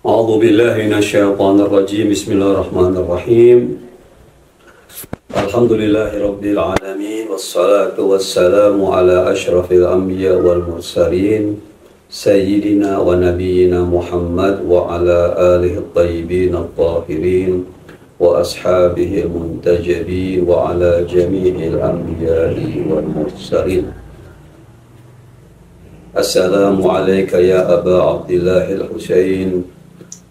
أعوذ بالله من الشيطان الرجيم بسم الله الرحمن الرحيم الحمد لله رب العالمين والصلاة والسلام على أشرف الأنبياء والمرسلين سيدنا ونبينا محمد وعلى آله الطيبين الطاهرين وأصحابه المنتجبين وعلى جميع الأنبياء والمرسلين. السلام عليك يا أبا عبد الله الحسين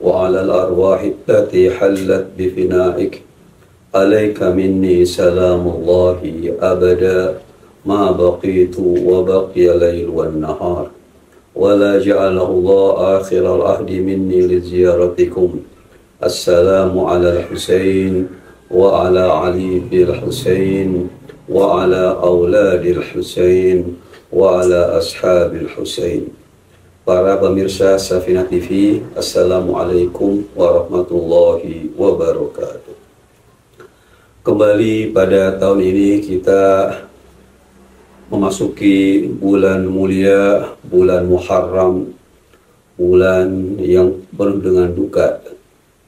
وعلى الأرواح التي حلت بفنائك عليك مني سلام الله أبدا ما بقيت وبقي الليل والنهار ولا جعله الله آخر العهد مني لزيارتكم. السلام على الحسين وعلى علي الحسين وعلى أولاد الحسين وعلى أصحاب الحسين. Para pemirsa Safinah TV, Assalamualaikum warahmatullahi wabarakatuh. Kembali pada tahun ini kita memasuki bulan mulia, bulan Muharram, bulan yang penuh dengan duka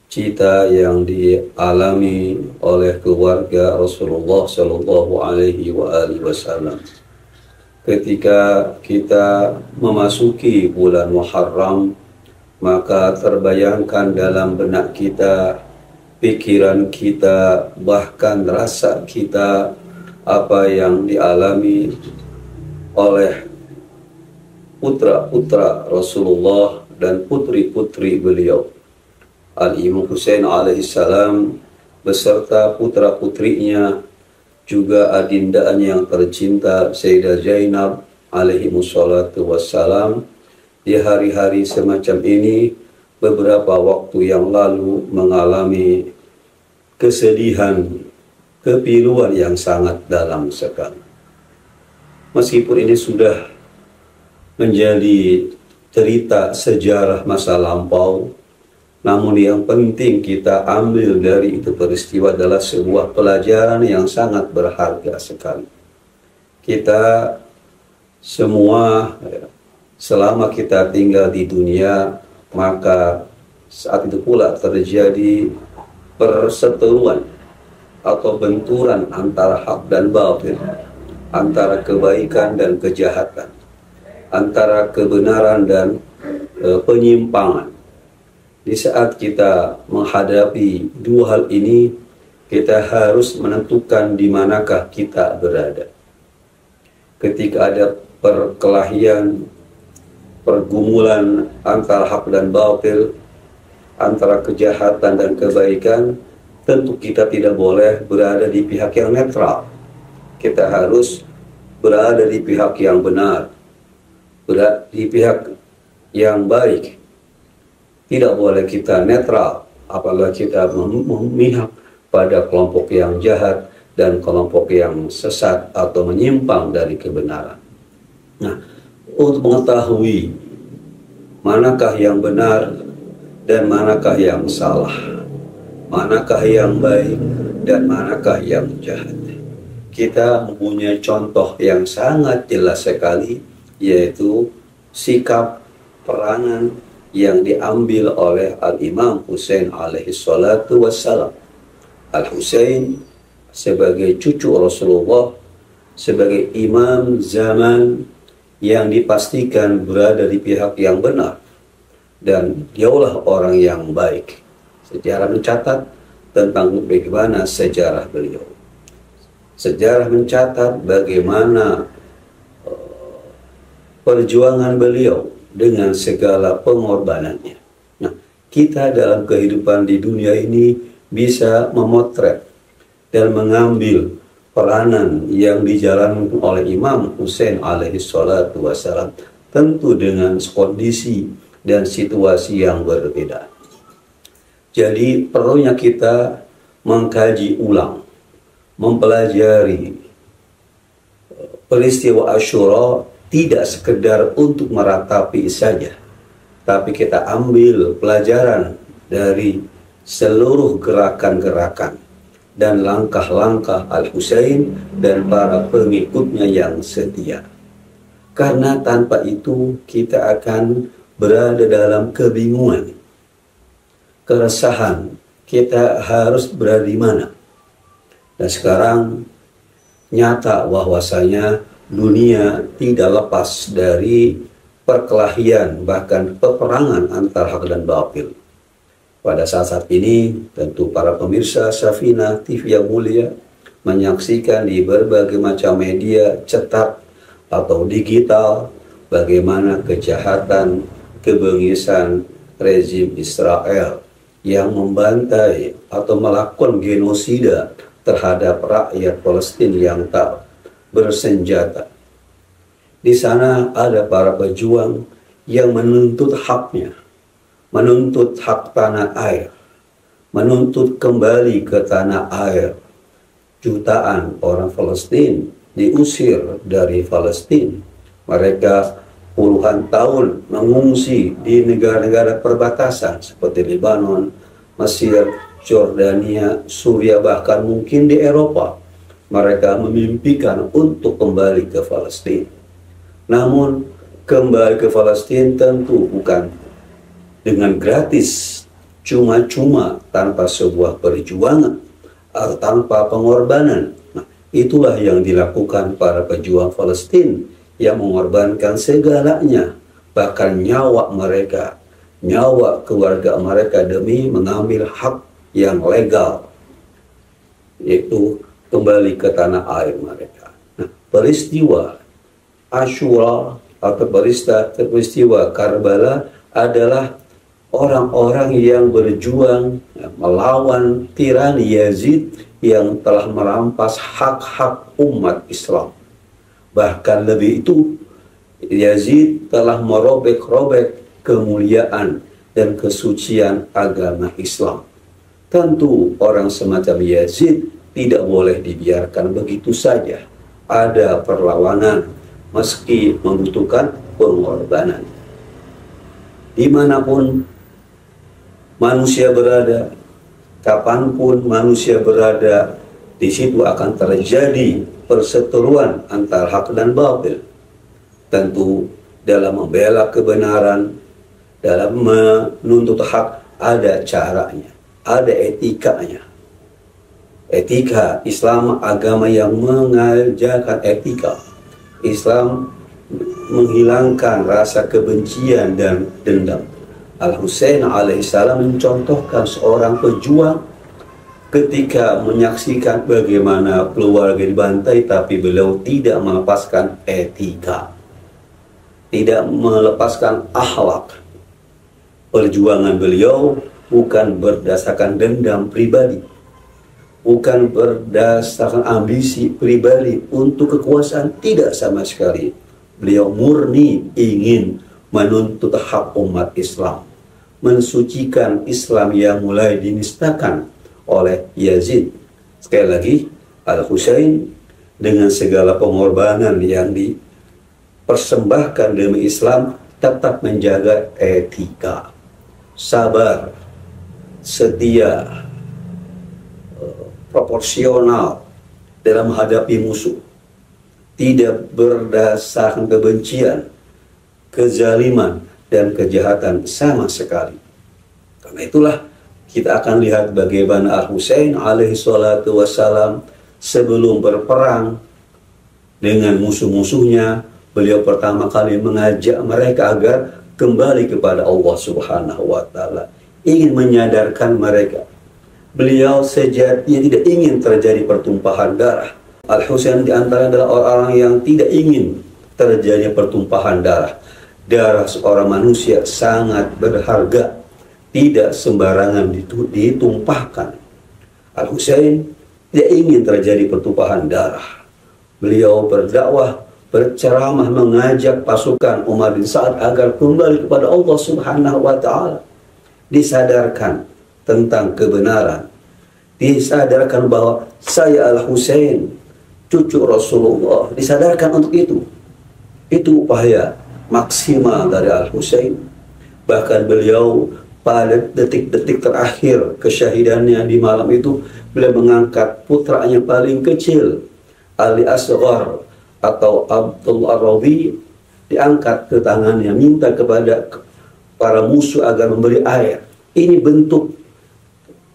cita yang dialami oleh keluarga Rasulullah Shallallahu Alaihi Wasallam. Ketika kita memasuki bulan Muharram, maka terbayangkan dalam benak kita, pikiran kita, bahkan rasa kita apa yang dialami oleh putra-putra Rasulullah dan putri-putri beliau. Al-Imam Husain alaihissalam beserta putra-putrinya, juga adindaan yang tercinta Sayyidah Zainab alaihi wassalatu wassalam, di hari-hari semacam ini beberapa waktu yang lalu mengalami kesedihan, kepiluan yang sangat dalam sekali. Meskipun ini sudah menjadi cerita sejarah masa lampau, namun yang penting kita ambil dari itu peristiwa adalah sebuah pelajaran yang sangat berharga sekali. Kita semua selama kita tinggal di dunia, maka saat itu pula terjadi perseteruan atau benturan antara hak dan batil, antara kebaikan dan kejahatan, antara kebenaran dan penyimpangan. Di saat kita menghadapi dua hal ini, kita harus menentukan di manakah kita berada. Ketika ada perkelahian, pergumulan antara hak dan batil, antara kejahatan dan kebaikan, tentu kita tidak boleh berada di pihak yang netral. Kita harus berada di pihak yang benar, berada di pihak yang baik. Tidak boleh kita netral, apalagi kita memihak pada kelompok yang jahat dan kelompok yang sesat atau menyimpang dari kebenaran. Nah, untuk mengetahui manakah yang benar dan manakah yang salah, manakah yang baik dan manakah yang jahat, kita mempunyai contoh yang sangat jelas sekali, yaitu sikap peranan yang diambil oleh Al-Imam Husain alaihi salatu wassalam. Al-Husain sebagai cucu Rasulullah, sebagai imam zaman yang dipastikan berada di pihak yang benar, dan dialah orang yang baik. Sejarah mencatat tentang bagaimana sejarah beliau. Sejarah mencatat bagaimana perjuangan beliau dengan segala pengorbanannya. Nah, kita dalam kehidupan di dunia ini bisa memotret dan mengambil peranan yang dijalankan oleh Imam Husain alaihi salatu wassalam, tentu dengan kondisi dan situasi yang berbeda. Jadi perlunya kita mengkaji ulang, mempelajari peristiwa Asyura, tidak sekedar untuk meratapi saja, tapi kita ambil pelajaran dari seluruh gerakan-gerakan dan langkah-langkah Al-Husain dan para pengikutnya yang setia. Karena tanpa itu kita akan berada dalam kebingungan, keresahan kita harus berada di mana. Dan sekarang nyata bahwasanya dunia tidak lepas dari perkelahian, bahkan peperangan antara hak dan batil. Pada saat ini tentu para pemirsa Safina TV yang mulia menyaksikan di berbagai macam media cetak atau digital bagaimana kejahatan, kebengisan rezim Israel yang membantai atau melakukan genosida terhadap rakyat Palestina yang tak bersenjata. Di sana ada para pejuang yang menuntut haknya, menuntut hak tanah air, menuntut kembali ke tanah air. Jutaan orang Palestina diusir dari Palestina. Mereka puluhan tahun mengungsi di negara-negara perbatasan seperti Lebanon, Mesir, Jordania, Suriah, bahkan mungkin di Eropa. Mereka memimpikan untuk kembali ke Palestina. Namun kembali ke Palestina tentu bukan dengan gratis, cuma-cuma, tanpa sebuah perjuangan atau tanpa pengorbanan. Nah, itulah yang dilakukan para pejuang Palestina yang mengorbankan segalanya, bahkan nyawa mereka, nyawa keluarga mereka demi mengambil hak yang legal, yaitu kembali ke tanah air mereka. Nah, peristiwa Asyura atau peristiwa Karbala adalah orang-orang yang berjuang melawan tirani Yazid yang telah merampas hak-hak umat Islam. Bahkan lebih itu, Yazid telah merobek-robek kemuliaan dan kesucian agama Islam. Tentu orang semacam Yazid tidak boleh dibiarkan begitu saja. Ada perlawanan meski membutuhkan pengorbanan. Dimanapun manusia berada, kapanpun manusia berada, di situ akan terjadi perseteruan antara hak dan batil. Tentu dalam membela kebenaran, dalam menuntut hak ada caranya, ada etikanya. Etika Islam agama yang mengajarkan etika. Islam menghilangkan rasa kebencian dan dendam. Al-Husain alaihissalam mencontohkan seorang pejuang ketika menyaksikan bagaimana keluarga dibantai, tapi beliau tidak melepaskan etika, tidak melepaskan akhlak. Perjuangan beliau bukan berdasarkan dendam pribadi, bukan berdasarkan ambisi pribadi untuk kekuasaan, tidak sama sekali. Beliau murni ingin menuntut hak umat Islam, mensucikan Islam yang mulai dinistakan oleh Yazid. Sekali lagi, Al-Husain dengan segala pengorbanan yang dipersembahkan demi Islam tetap menjaga etika, sabar, setia, proporsional dalam menghadapi musuh, tidak berdasarkan kebencian, kezaliman, dan kejahatan sama sekali. Karena itulah kita akan lihat bagaimana Al-Husain alaihi salatu wassalam sebelum berperang dengan musuh-musuhnya, beliau pertama kali mengajak mereka agar kembali kepada Allah Subhanahu wa Ta'ala, ingin menyadarkan mereka. Beliau sejatinya tidak ingin terjadi pertumpahan darah. Al-Husain diantara adalah orang-orang yang tidak ingin terjadi pertumpahan darah. Darah seorang manusia sangat berharga, tidak sembarangan ditumpahkan. Al-Husain tidak ingin terjadi pertumpahan darah. Beliau berdakwah, berceramah, mengajak pasukan Umar bin Sa'ad agar kembali kepada Allah Subhanahu wa Ta'ala. Disadarkan tentang kebenaran, disadarkan bahwa saya Al-Husain, cucu Rasulullah, disadarkan untuk itu. Itu upaya maksimal dari Al-Husain. Bahkan beliau pada detik-detik terakhir kesyahidannya di malam itu, beliau mengangkat putranya paling kecil, Ali Asghar atau Abdullah Radhi, diangkat ke tangannya, minta kepada para musuh agar memberi air. Ini bentuk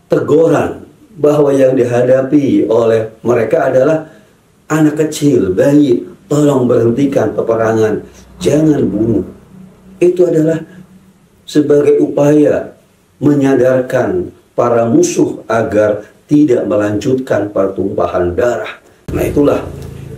teguran bahwa yang dihadapi oleh mereka adalah anak kecil, bayi. Tolong berhentikan peperangan, jangan bunuh. Itu adalah sebagai upaya menyadarkan para musuh agar tidak melanjutkan pertumpahan darah. Nah itulah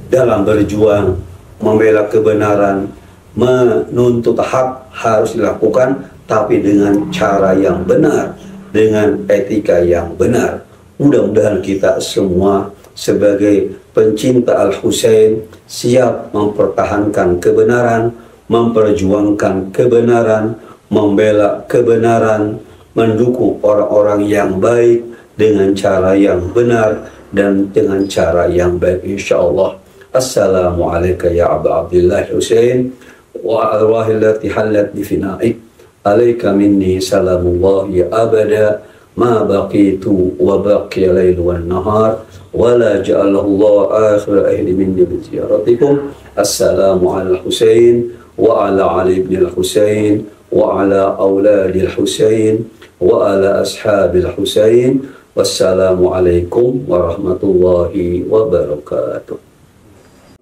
dalam berjuang membela kebenaran, menuntut hak harus dilakukan, tapi dengan cara yang benar, dengan etika yang benar. Mudah-mudahan kita semua sebagai pencinta Al-Husain siap mempertahankan kebenaran, memperjuangkan kebenaran, membela kebenaran, mendukung orang-orang yang baik dengan cara yang benar dan dengan cara yang baik insyaallah. Assalamualaikum ya Aba Abdullah Husain wa arwahil lati halat bi finaik. Alaika minni salamullahi abada ma baqitu wa baqiya lail wan nahar wa la ja'alallahu akhir ahli minni bi ziyaratikum. Assalamu ala Husain wa ala Ali ibn al-Husain wa ala awladi al-Husain wa ala ashabi al-Husain. Wassalamualaikum warahmatullahi wabarakatuh.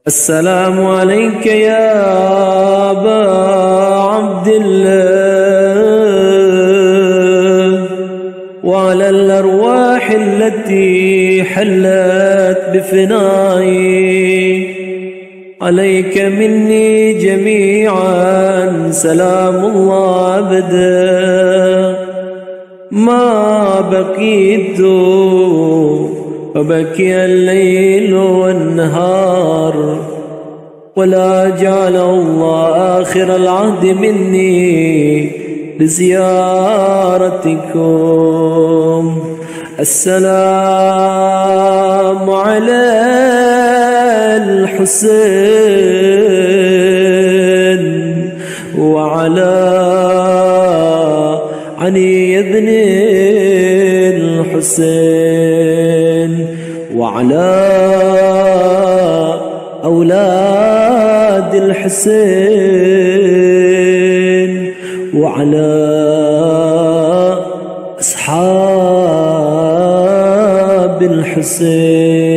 Assalamu alayka ya Aba Abdillah wa ala al-arwah allati hallat bifina'i. Alayka minni jami'an salamullah abada ما بقيت فبكي الليل والنهار ولا جعل الله آخر العهد مني لزيارتكم. السلام على الحسين وعلى علي بن الحسين وعلى أولاد الحسين وعلى أصحاب الحسين.